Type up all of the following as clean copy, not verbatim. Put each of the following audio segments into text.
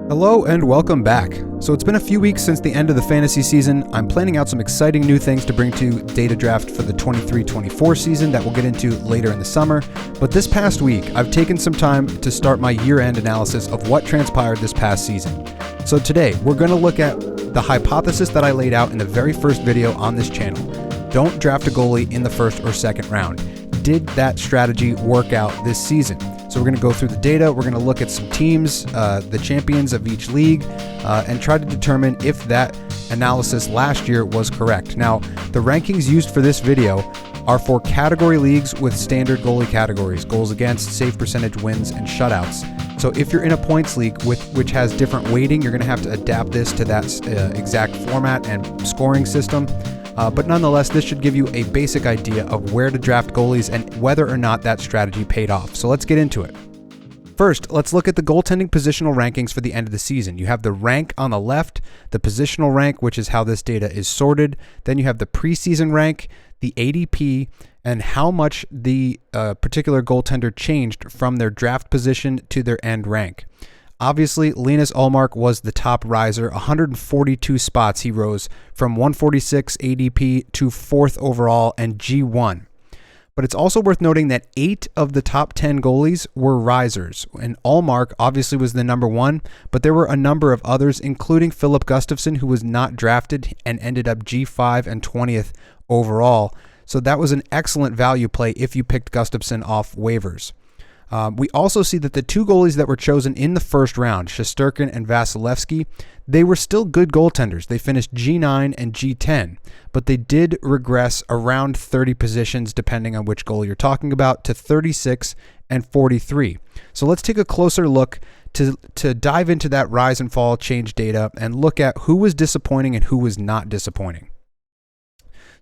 Hello and welcome back. So it's been a few weeks since the end of the fantasy season. I'm planning out some exciting new things to bring to Data Draft for the 23-24 season that we'll get into later in the summer. But this past week, I've taken some time to start my year-end analysis of what transpired this past season. So today, we're going to look at the hypothesis that I laid out in the very first video on this channel. Don't draft a goalie in the first or second round. Did that strategy work out this season? So we're going to go through the data, we're going to look at some teams, the champions of each league, and try to determine if that analysis last year was correct. Now, the rankings used for this video are for category leagues with standard goalie categories: goals against, save percentage, wins, and shutouts. So if you're in a points league which has different weighting, you're going to have to adapt this to that exact format and scoring system. But nonetheless, this should give you a basic idea of where to draft goalies and whether or not that strategy paid off. So let's get into it. First, let's look at the goaltending positional rankings for the end of the season. You have the rank on the left, the positional rank, which is how this data is sorted. Then you have the preseason rank, the ADP, and how much the particular goaltender changed from their draft position to their end rank. Obviously, Linus Ullmark was the top riser. 142 spots he rose from 146 ADP to 4th overall and G1. But it's also worth noting that 8 of the top 10 goalies were risers. And Ullmark obviously was the number 1, but there were a number of others, including Philip Gustafsson, who was not drafted and ended up G5 and 20th overall. So that was an excellent value play if you picked Gustafsson off waivers. We also see that the 2 goalies that were chosen in the first round, Shesterkin and Vasilevsky, they were still good goaltenders. They finished G9 and G10, but they did regress around 30 positions, depending on which goal you're talking about, to 36 and 43. So let's take a closer look to dive into that rise and fall change data and look at who was disappointing and who was not disappointing.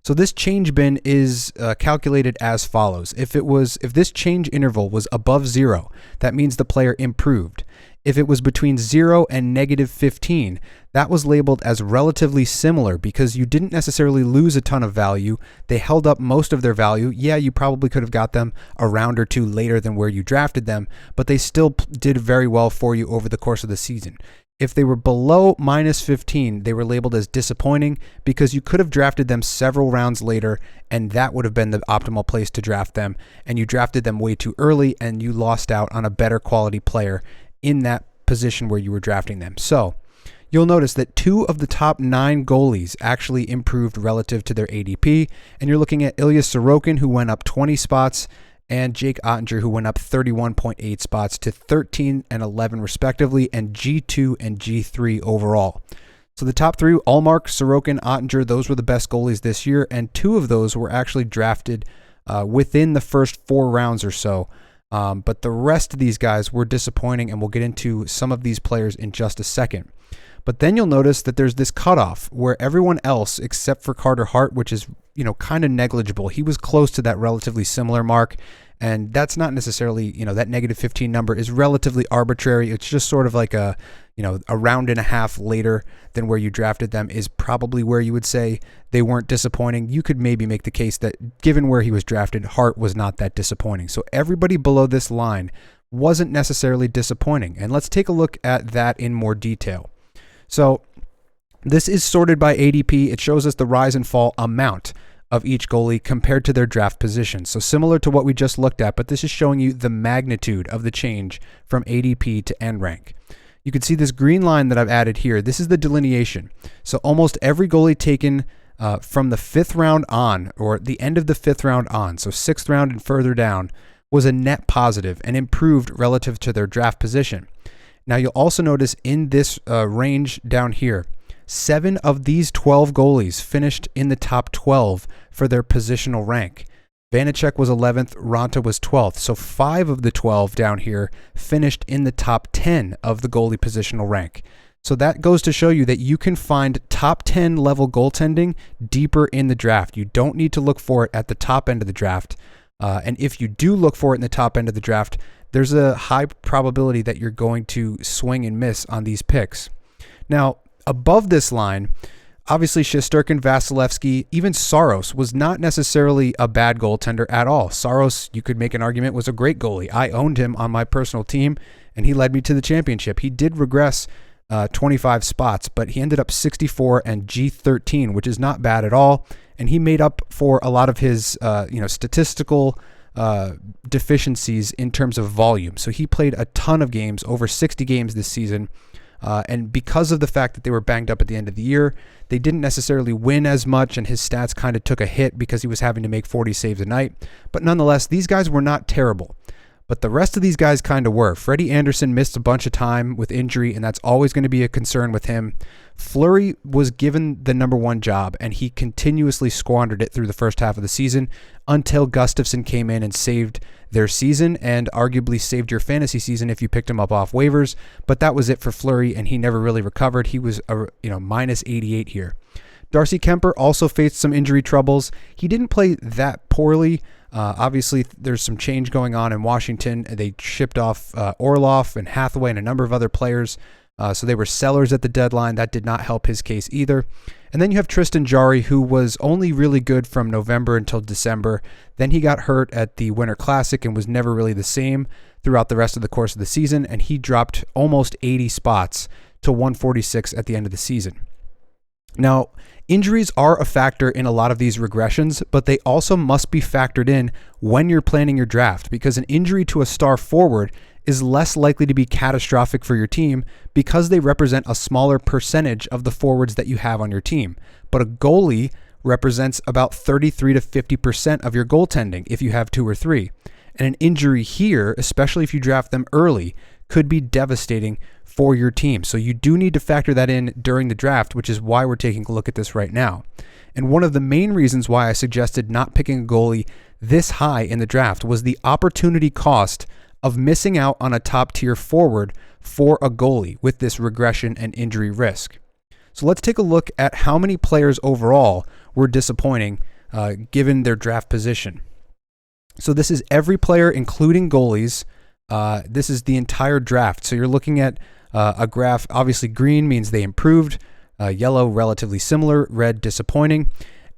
So this change bin is calculated as follows. If this change interval was above 0, that means the player improved. If it was between 0 and negative 15, that was labeled as relatively similar because you didn't necessarily lose a ton of value. They held up most of their value. Yeah, you probably could have got them a round or 2 later than where you drafted them, but they still did very well for you over the course of the season. If they were below minus 15, they were labeled as disappointing because you could have drafted them several rounds later, and that would have been the optimal place to draft them, and you drafted them way too early, and you lost out on a better quality player in that position where you were drafting them. So you'll notice that 2 of the top 9 goalies actually improved relative to their ADP, and you're looking at Ilya Sorokin, who went up 20 spots, and Jake Ottinger, who went up 31.8 spots to 13 and 11 respectively, and G2 and G3 overall. So the top 3, Ullmark, Sorokin, Ottinger, those were the best goalies this year, and 2 of those were actually drafted within the first 4 rounds or so. But the rest of these guys were disappointing, and we'll get into some of these players in just a second. But then you'll notice that there's this cutoff where everyone else, except for Carter Hart, which is, kind of negligible. He was close to that relatively similar mark, and that's not necessarily, that negative 15 number is relatively arbitrary. It's just sort of like a round and a half later than where you drafted them is probably where you would say they weren't disappointing. You could maybe make the case that given where he was drafted, Hart was not that disappointing. So everybody below this line wasn't necessarily disappointing. And let's take a look at that in more detail. So this is sorted by ADP. It shows us the rise and fall amount of each goalie compared to their draft position. So similar to what we just looked at, but this is showing you the magnitude of the change from ADP to end rank. You can see this green line that I've added here. This is the delineation. So almost every goalie taken from the 5th round on, or the end of the 5th round on, so 6th round and further down, was a net positive and improved relative to their draft position. Now you'll also notice in this range down here, 7 of these 12 goalies finished in the top 12 for their positional rank. Vanacek was 11th, Ronta was 12th. So 5 of the 12 down here finished in the top 10 of the goalie positional rank. So that goes to show you that you can find top 10 level goaltending deeper in the draft. You don't need to look for it at the top end of the draft. And if you do look for it in the top end of the draft, there's a high probability that you're going to swing and miss on these picks. Now, above this line, obviously Shesterkin, Vasilevsky, even Saros was not necessarily a bad goaltender at all. Saros, you could make an argument, was a great goalie. I owned him on my personal team, and he led me to the championship. He did regress 25 spots, but he ended up 64 and G13, which is not bad at all. And he made up for a lot of his, statistical deficiencies in terms of volume. So he played a ton of games, over 60 games this season. And because of the fact that they were banged up at the end of the year, they didn't necessarily win as much, and his stats kind of took a hit because he was having to make 40 saves a night. But nonetheless, these guys were not terrible. But the rest of these guys kind of were. Freddie Anderson missed a bunch of time with injury, and that's always going to be a concern with him. Fleury was given the number one job, and he continuously squandered it through the first half of the season until Gustafsson came in and saved their season, and arguably saved your fantasy season if you picked him up off waivers. But that was it for Fleury, and he never really recovered. He was minus 88 here. Darcy Kemper also faced some injury troubles. He didn't play that poorly. Obviously, there's some change going on in Washington. They shipped off Orlov and Hathaway and a number of other players. So they were sellers at the deadline. That did not help his case either. And then you have Tristan Jarry, who was only really good from November until December. Then he got hurt at the Winter Classic and was never really the same throughout the rest of the course of the season. And he dropped almost 80 spots to 146 at the end of the season. Now, injuries are a factor in a lot of these regressions, but they also must be factored in when you're planning your draft, because an injury to a star forward is less likely to be catastrophic for your team because they represent a smaller percentage of the forwards that you have on your team. But a goalie represents about 33 to 50% of your goaltending if you have two or three. And an injury here, especially if you draft them early, could be devastating for your team. So you do need to factor that in during the draft, which is why we're taking a look at this right now. And one of the main reasons why I suggested not picking a goalie this high in the draft was the opportunity cost of missing out on a top tier forward for a goalie with this regression and injury risk. So let's take a look at how many players overall were disappointing given their draft position. So this is every player, including goalies. This is the entire draft. So you're looking at a graph. Obviously, green means they improved, yellow, relatively similar, red, disappointing.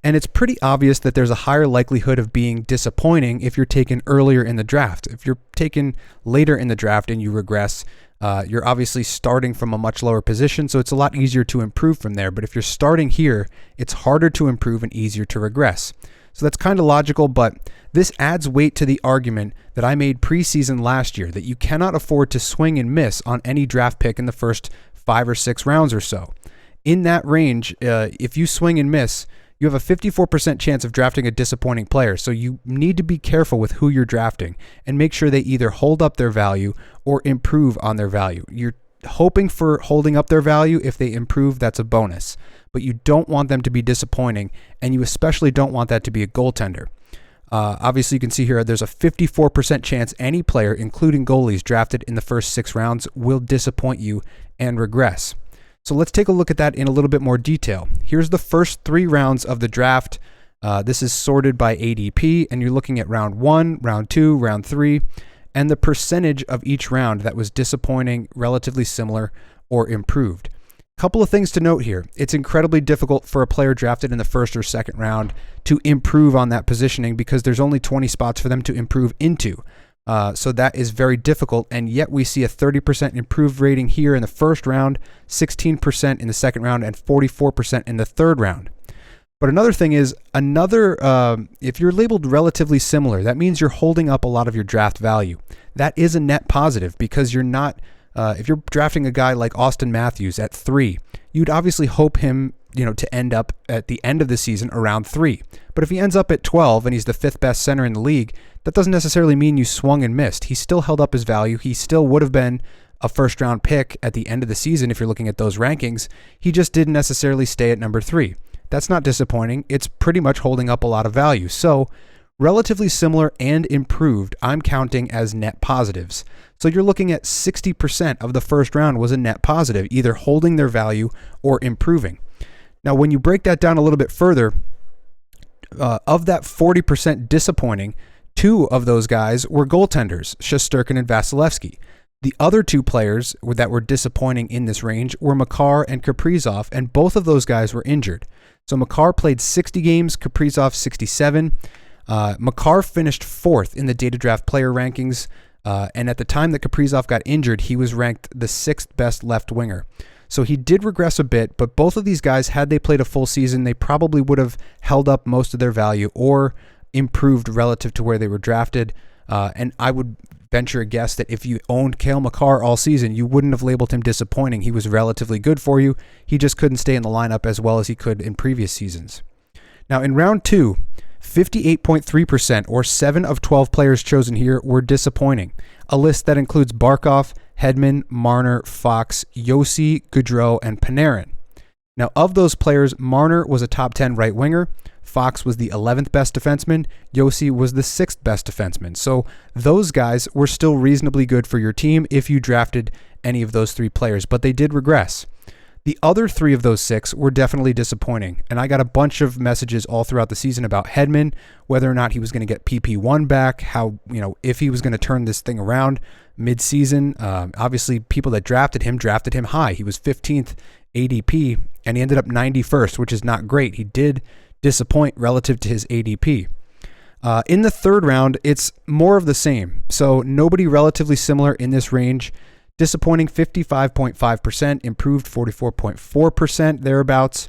And it's pretty obvious that there's a higher likelihood of being disappointing if you're taken earlier in the draft. If you're taken later in the draft and you regress, you're obviously starting from a much lower position, so it's a lot easier to improve from there. But if you're starting here, it's harder to improve and easier to regress. So that's kind of logical, but this adds weight to the argument that I made preseason last year that you cannot afford to swing and miss on any draft pick in the first 5 or 6 rounds or so. In that range, if you swing and miss, you have a 54% chance of drafting a disappointing player. So you need to be careful with who you're drafting and make sure they either hold up their value or improve on their value. You're hoping for holding up their value. If they improve, that's a bonus. But you don't want them to be disappointing, and you especially don't want that to be a goaltender. Obviously, you can see here there's a 54% chance any player, including goalies, drafted in the first 6 rounds will disappoint you and regress. So let's take a look at that in a little bit more detail. Here's the first 3 rounds of the draft. This is sorted by ADP, and you're looking at round 1, round 2, round 3, and the percentage of each round that was disappointing, relatively similar, or improved. Couple of things to note here. It's incredibly difficult for a player drafted in the first or second round to improve on that positioning because there's only 20 spots for them to improve into. So that is very difficult, and yet we see a 30% improved rating here in the first round, 16% in the second round, and 44% in the third round. But another thing is, if you're labeled relatively similar, that means you're holding up a lot of your draft value. That is a net positive because you're not, if you're drafting a guy like Austin Matthews at 3, you'd obviously hope him to end up at the end of the season around 3. But if he ends up at 12 and he's the 5th best center in the league, that doesn't necessarily mean you swung and missed. He still held up his value. He still would have been a first round pick at the end of the season if you're looking at those rankings. He just didn't necessarily stay at number 3. That's not disappointing. It's pretty much holding up a lot of value. So relatively similar and improved, I'm counting as net positives. So you're looking at 60% of the first round was a net positive, either holding their value or improving. Now, when you break that down a little bit further, of that 40% disappointing, 2 of those guys were goaltenders, Shesterkin and Vasilevsky. The other 2 players that were disappointing in this range were Makar and Kaprizov, and both of those guys were injured. So Makar played 60 games, Kaprizov 67. Makar finished 4th in the Data Draft player rankings, and at the time that Kaprizov got injured, he was ranked the 6th best left winger. So he did regress a bit, but both of these guys, had they played a full season, they probably would have held up most of their value or improved relative to where they were drafted. And I would venture a guess that if you owned Cale Makar all season, you wouldn't have labeled him disappointing. He was relatively good for you. He just couldn't stay in the lineup as well as he could in previous seasons. Now in round 2, 58.3%, or 7 of 12 players chosen here, were disappointing. A list that includes Barkov, Hedman, Marner, Fox, Josi, Gaudreau, and Panarin. Now of those players, Marner was a top 10 right winger, Fox was the 11th best defenseman, Josi was the 6th best defenseman. So those guys were still reasonably good for your team if you drafted any of those 3 players, but they did regress. The other 3 of those 6 were definitely disappointing, and I got a bunch of messages all throughout the season about Hedman, whether or not he was going to get PP1 back, how, if he was going to turn this thing around mid-season. Obviously, people that drafted him high. He was 15th ADP, and he ended up 91st, which is not great. He did disappoint relative to his ADP. In the 3rd round, it's more of the same. So nobody relatively similar in this range. Disappointing 55.5%, improved 44.4%, thereabouts.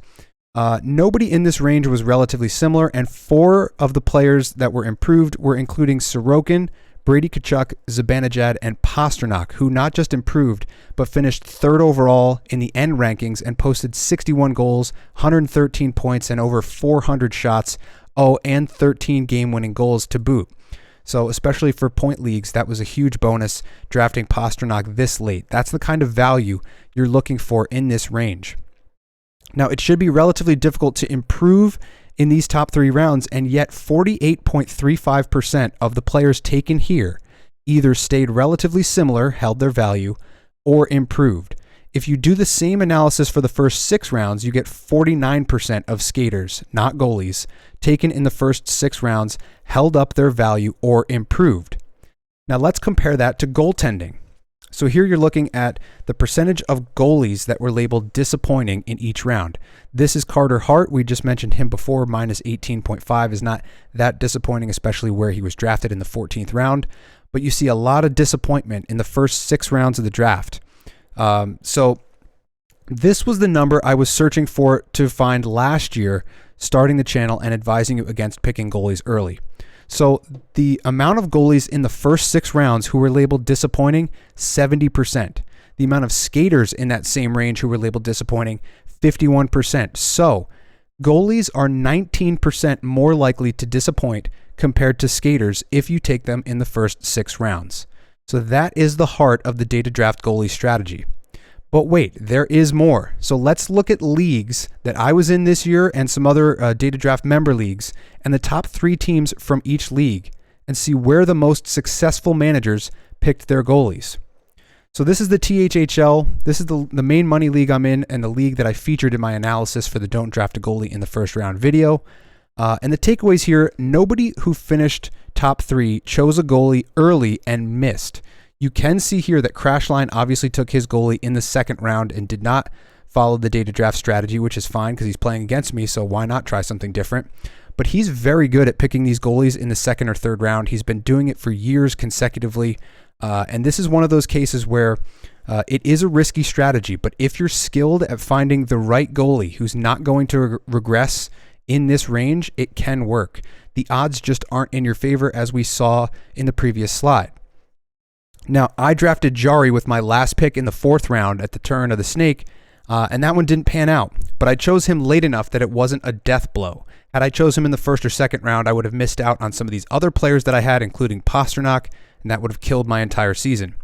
Nobody in this range was relatively similar, and 4 of the players that were improved were including Sorokin, Brady Tkachuk, Zibanejad, and Pastrnak, who not just improved, but finished 3rd overall in the end rankings and posted 61 goals, 113 points, and over 400 shots, and 13 game-winning goals to boot. So especially for point leagues, that was a huge bonus, drafting Pastrnak this late. That's the kind of value you're looking for in this range. Now, it should be relatively difficult to improve in these top 3 rounds, and yet 48.35% of the players taken here either stayed relatively similar, held their value, or improved. If you do the same analysis for the first 6 rounds, you get 49% of skaters, not goalies, taken in the first 6 rounds, held up their value or improved. Now let's compare that to goaltending. So here you're looking at the percentage of goalies that were labeled disappointing in each round. This is Carter Hart. We just mentioned him before. Minus 18.5 is not that disappointing, especially where he was drafted in the 14th round. But you see a lot of disappointment in the first 6 rounds of the draft. So this was the number I was searching for to find last year, starting the channel and advising you against picking goalies early. So the amount of goalies in the first 6 rounds who were labeled disappointing, 70%. The amount of skaters in that same range who were labeled disappointing, 51%. So goalies are 19% more likely to disappoint compared to skaters if you take them in the first 6 rounds. So that is the heart of the data draft goalie strategy. But wait, there is more. So let's look at leagues that I was in this year and some other data draft member leagues and the top 3 teams from each league and see where the most successful managers picked their goalies. So this is the THHL. This is the main money league I'm in and the league that I featured in my analysis for the Don't Draft a Goalie in the First Round video. And the takeaways here, nobody who finished top 3 chose a goalie early and missed. You can see here that Crashline obviously took his goalie in the 2nd round and did not follow the data draft strategy, which is fine because he's playing against me, so why not try something different? But he's very good at picking these goalies in the 2nd or 3rd round. He's been doing it for years consecutively, and this is one of those cases where it is a risky strategy, but if you're skilled at finding the right goalie who's not going to regress in this range, it can work. The odds just aren't in your favor, as we saw in the previous slide. Now, I drafted Jari with my last pick in the 4th round at the turn of the snake, and that one didn't pan out. But I chose him late enough that it wasn't a death blow. Had I chose him in the 1st or 2nd round, I would have missed out on some of these other players that I had, including Pastrnak, and that would have killed my entire season.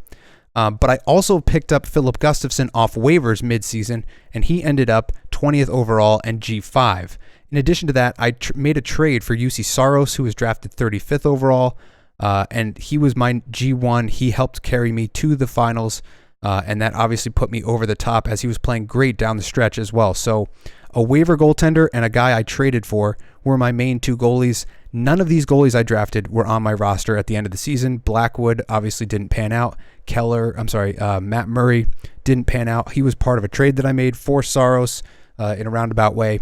But I also picked up Philip Gustafsson off waivers mid-season, and he ended up 20th overall and G5. In addition to that, I made a trade for UC Saros, who was drafted 35th overall, and he was my G1. He helped carry me to the finals, and that obviously put me over the top as he was playing great down the stretch as well. So a waiver goaltender and a guy I traded for were my main 2 goalies. None of these goalies I drafted were on my roster at the end of the season. Blackwood obviously didn't pan out. Matt Murray didn't pan out. He was part of a trade that I made for Saros in a roundabout way.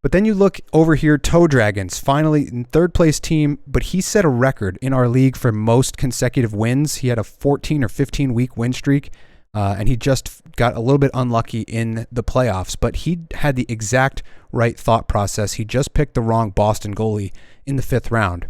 But then you look over here, Toe Dragons, finally in 3rd place team, but he set a record in our league for most consecutive wins. He had a 14 or 15 week win streak. and he just got a little bit unlucky in the playoffs, but he had the exact right thought process. He just picked the wrong Boston goalie in the 5th round.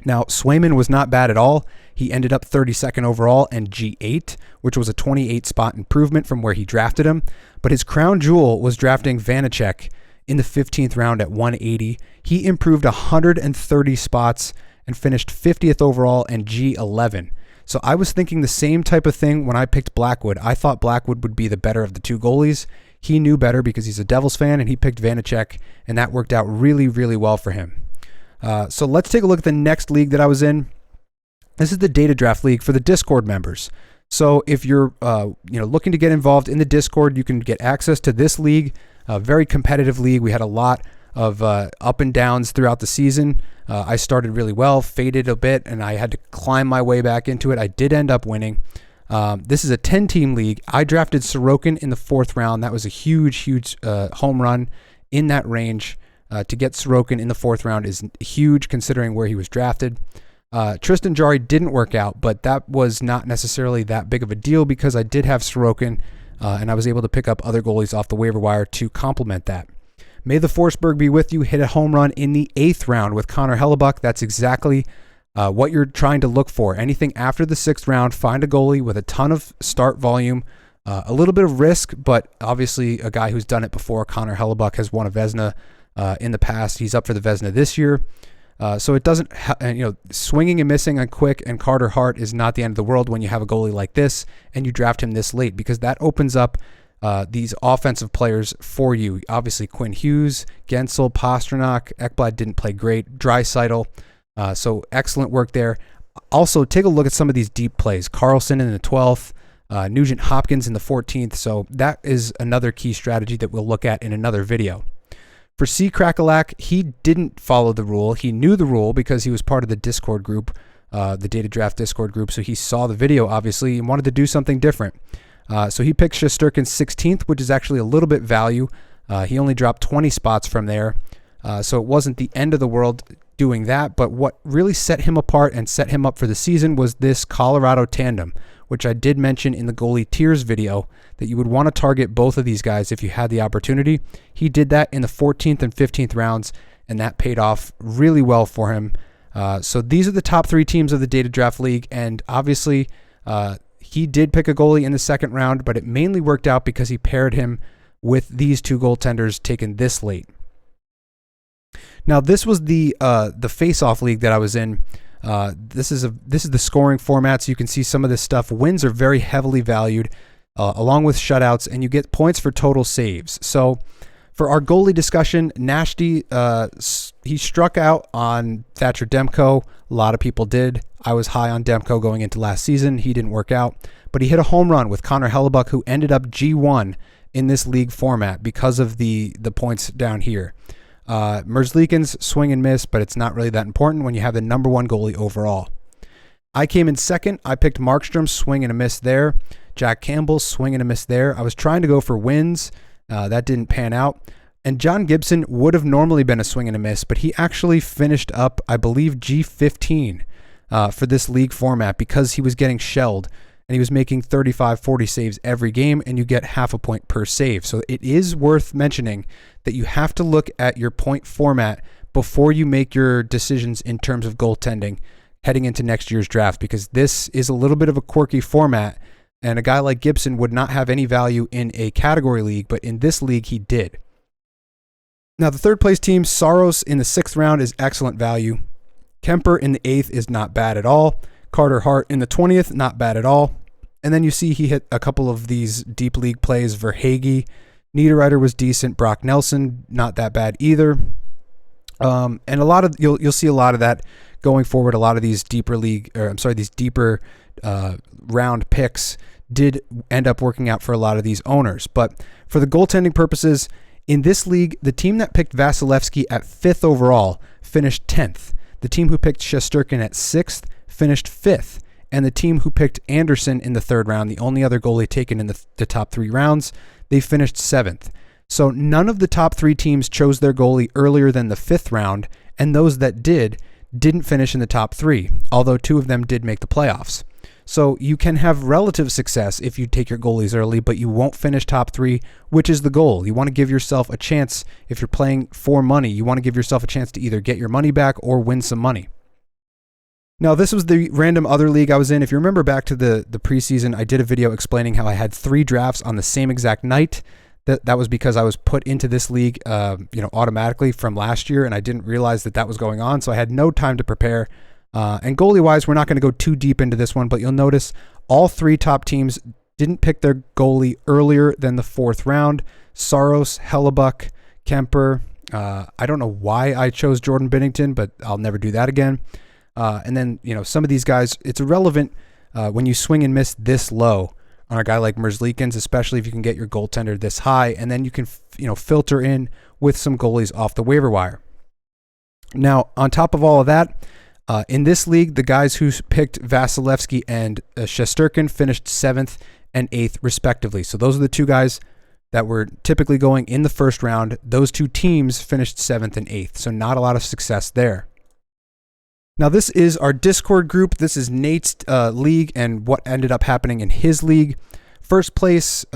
Now, Swayman was not bad at all. He ended up 32nd overall and G8, which was a 28 spot improvement from where he drafted him. But his crown jewel was drafting Vanacek in the 15th round at 180. He improved 130 spots and finished 50th overall and G11. So I was thinking the same type of thing when I picked Blackwood. I thought Blackwood would be the better of the two goalies. He knew better because he's a Devils fan, and he picked Vanacek, and that worked out really, really well for him. So let's take a look at the next league that I was in. This is the Data Draft League for the Discord members. So if you're looking to get involved in the Discord, you can get access to this league, a very competitive league. We had a lot of up and downs throughout the season. I started really well, faded a bit, and I had to climb my way back into it. I did end up winning. This is a 10-team league. I drafted Sorokin in the 4th round. That was a huge home run in that range. To get Sorokin in the 4th round is huge considering where he was drafted. Tristan Jarry didn't work out, but that was not necessarily that big of a deal because I did have Sorokin, and I was able to pick up other goalies off the waiver wire to complement that. May the Forsberg be with you. Hit a home run in the 8th round with Connor Hellebuck. That's exactly what you're trying to look for. Anything after the 6th round, find a goalie with a ton of start volume, a little bit of risk, but obviously a guy who's done it before. Connor Hellebuck has won a Vezina in the past. He's up for the Vezina this year. So it doesn't, swinging and missing on Quick and Carter Hart is not the end of the world when you have a goalie like this and you draft him this late, because that opens up these offensive players for you. Obviously, Quinn Hughes, Gensel, Pasternak, Ekblad didn't play great, Draisaitl. So excellent work there. Also, take a look at some of these deep plays. Carlson in the 12th, Nugent Hopkins in the 14th. So that is another key strategy that we'll look at in another video. For C. Krakalak, he didn't follow the rule. He knew the rule because he was part of the Discord group, the Data Draft Discord group. So he saw the video, obviously, and wanted to do something different. So he picked Shesterkin 16th, which is actually a little bit value. He only dropped 20 spots from there. So it wasn't the end of the world doing that. But what really set him apart and set him up for the season was this Colorado tandem, which I did mention in the goalie tiers video, that you would want to target both of these guys if you had the opportunity. He did that in the 14th and 15th rounds, and that paid off really well for him. So these are the top 3 teams of the Data Draft League, and obviously he did pick a goalie in the 2nd round, but it mainly worked out because he paired him with these 2 goaltenders taken this late. Now this was the Faceoff League that I was in. This is the scoring format, so you can see some of this stuff. Wins are very heavily valued, along with shutouts, and you get points for total saves. So for our goalie discussion, Nashty, he struck out on Thatcher Demko. A lot of people did. I was high on Demko going into last season. He didn't work out, but he hit a home run with Connor Hellebuck, who ended up G1 in this league format because of the points down here. Merzlikins swing and miss, but it's not really that important when you have the number 1 goalie overall. I came in 2nd. I picked Markstrom, swing and a miss there. Jack Campbell, swing and a miss there. I was trying to go for wins. That didn't pan out. And John Gibson would have normally been a swing and a miss, but he actually finished up, I believe, G15 for this league format because he was getting shelled, and he was making 35, 40 saves every game, and you get half a point per save. So it is worth mentioning that you have to look at your point format before you make your decisions in terms of goaltending heading into next year's draft, because this is a little bit of a quirky format, and a guy like Gibson would not have any value in a category league, but in this league he did. Now the 3rd place team, Saros in the 6th round is excellent value. Kemper in the 8th is not bad at all. Carter Hart in the 20th, not bad at all. And then you see he hit a couple of these deep league plays. Verhaeghe, Niederreiter was decent. Brock Nelson, not that bad either. And a lot of you'll see a lot of that going forward. A lot of these deeper round picks did end up working out for a lot of these owners. But for the goaltending purposes, in this league, the team that picked Vasilevsky at 5th overall finished 10th. The team who picked Shesterkin at 6th finished 5th. And the team who picked Anderson in the 3rd round, the only other goalie taken in the top 3 rounds, they finished 7th. So none of the top 3 teams chose their goalie earlier than the 5th round, and those that didn't finish in the top 3, although 2 of them did make the playoffs. So you can have relative success if you take your goalies early, but you won't finish top 3, which is the goal. You want to give yourself a chance. If you're playing for money, you want to give yourself a chance to either get your money back or win some money. Now, this was the random other league I was in. If you remember back to the preseason, I did a video explaining how I had 3 drafts on the same exact night. That was because I was put into this league, automatically from last year, and I didn't realize that was going on, so I had no time to prepare. And goalie-wise, we're not going to go too deep into this one, but you'll notice all 3 top teams didn't pick their goalie earlier than the 4th round. Saros, Hellebuck, Kemper. I don't know why I chose Jordan Binnington, but I'll never do that again. And then, some of these guys, it's irrelevant when you swing and miss this low on a guy like Merzlikins, especially if you can get your goaltender this high, and then you can, filter in with some goalies off the waiver wire. Now, on top of all of that, in this league, the guys who picked Vasilevsky and Shesterkin finished 7th and 8th respectively. So those are the 2 guys that were typically going in the first round. Those 2 teams finished 7th and 8th, so not a lot of success there. Now, this is our Discord group. This is Nate's league and what ended up happening in his league. First place,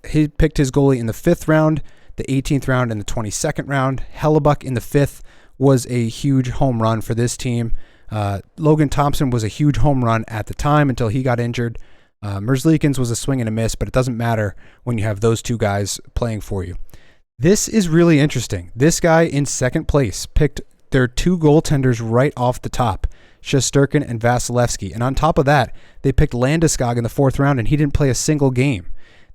he picked his goalie in the 5th round, the 18th round, and the 22nd round. Hellebuck in the 5th was a huge home run for this team. Logan Thompson was a huge home run at the time until he got injured. Merzlikins was a swing and a miss, but it doesn't matter when you have those 2 guys playing for you. This is really interesting. This guy in 2nd place picked their 2 goaltenders right off the top, Shesterkin and Vasilevsky. And on top of that, they picked Landeskog in the 4th round, and he didn't play a single game.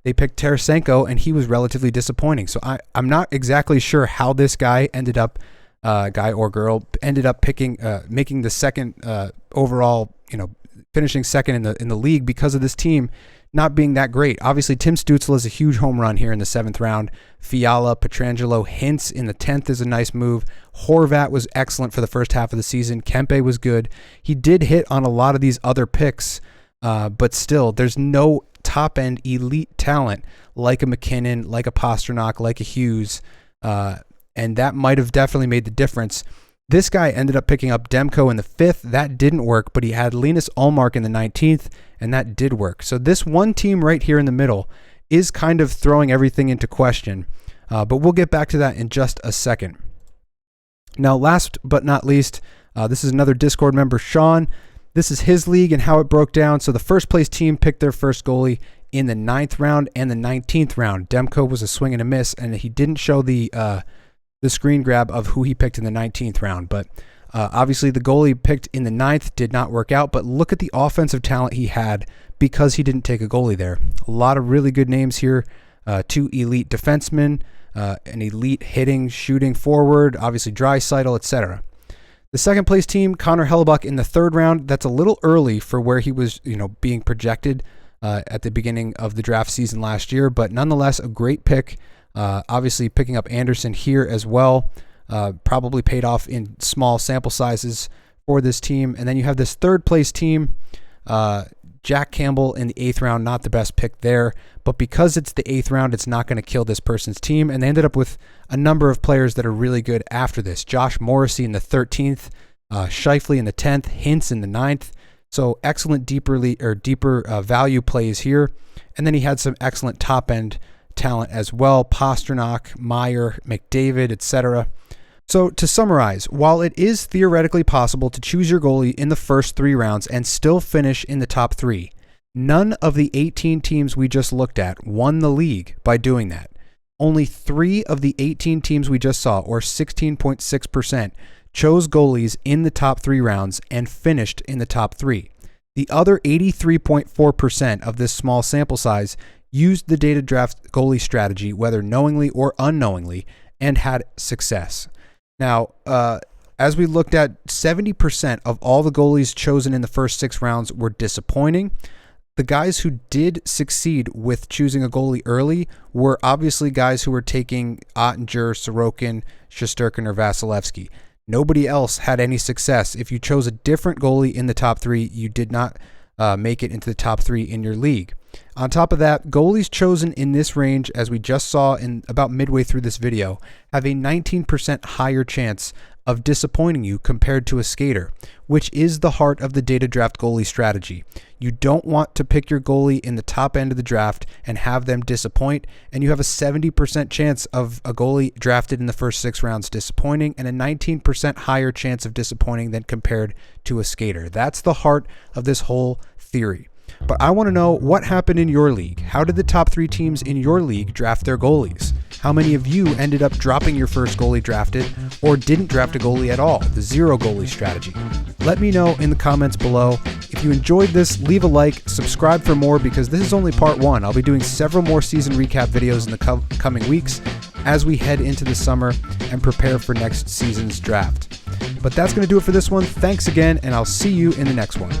They picked Tarasenko, and he was relatively disappointing. So I'm not exactly sure how this guy ended up, guy or girl, ended up picking, making the 2nd overall, finishing 2nd in the league because of this team not being that great. Obviously, Tim Stützle is a huge home run here in the 7th round. Fiala, Pietrangelo, Hintz in the 10th is a nice move. Horvat was excellent for the first half of the season. Kempe was good. He did hit on a lot of these other picks, but still, there's no top-end elite talent like a McKinnon, like a Pastrnak, like a Hughes, and that might have definitely made the difference. This guy ended up picking up Demko in the 5th. That didn't work, but he had Linus Ullmark in the 19th, and that did work. So this one team right here in the middle is kind of throwing everything into question, but we'll get back to that in just a second. Now, last but not least, this is another Discord member, Sean. This is his league and how it broke down. So the first place team picked their first goalie in the 9th round and the 19th round. Demko was a swing and a miss, and he didn't show the screen grab of who he picked in the 19th round. But obviously the goalie picked in the 9th did not work out, but look at the offensive talent he had because he didn't take a goalie there. A lot of really good names here, 2 elite defensemen, an elite hitting, shooting forward, obviously Draisaitl, etc. The second place team, Connor Hellebuck in the 3rd round. That's a little early for where he was, being projected at the beginning of the draft season last year, but nonetheless a great pick. Obviously picking up Anderson here as well, probably paid off in small sample sizes for this team. And then you have this 3rd place team, Jack Campbell in the 8th round, not the best pick there, but because it's the 8th round, it's not going to kill this person's team. And they ended up with a number of players that are really good after this. Josh Morrissey in the 13th, Scheifele in the 10th, Hintz in the 9th. So excellent deeper value plays here. And then he had some excellent top end talent as well, Pastrnak, Meyer, McDavid, etc. So to summarize, while it is theoretically possible to choose your goalie in the first 3 rounds and still finish in the top 3, none of the 18 teams we just looked at won the league by doing that. Only 3 of the 18 teams we just saw, or 16.6%, chose goalies in the top 3 rounds and finished in the top 3. The other 83.4% of this small sample size used the data draft goalie strategy, whether knowingly or unknowingly, and had success. Now, as we looked at, 70% of all the goalies chosen in the first 6 rounds were disappointing. The guys who did succeed with choosing a goalie early were obviously guys who were taking Ottinger, Sorokin, Shesterkin, or Vasilevsky. Nobody else had any success. If you chose a different goalie in the top 3, you did not make it into the top 3 in your league. On top of that, goalies chosen in this range, as we just saw in about midway through this video, have a 19% higher chance of disappointing you compared to a skater, which is the heart of the data draft goalie strategy. You don't want to pick your goalie in the top end of the draft and have them disappoint, and you have a 70% chance of a goalie drafted in the first 6 rounds disappointing and a 19% higher chance of disappointing than compared to a skater. That's the heart of this whole theory. But I want to know what happened in your league. How did the top 3 teams in your league draft their goalies? How many of you ended up dropping your first goalie drafted or didn't draft a goalie at all, the zero goalie strategy? Let me know in the comments below. If you enjoyed this, leave a like, subscribe for more because this is only part 1. I'll be doing several more season recap videos in the coming weeks as we head into the summer and prepare for next season's draft. But that's going to do it for this one. Thanks again, and I'll see you in the next one.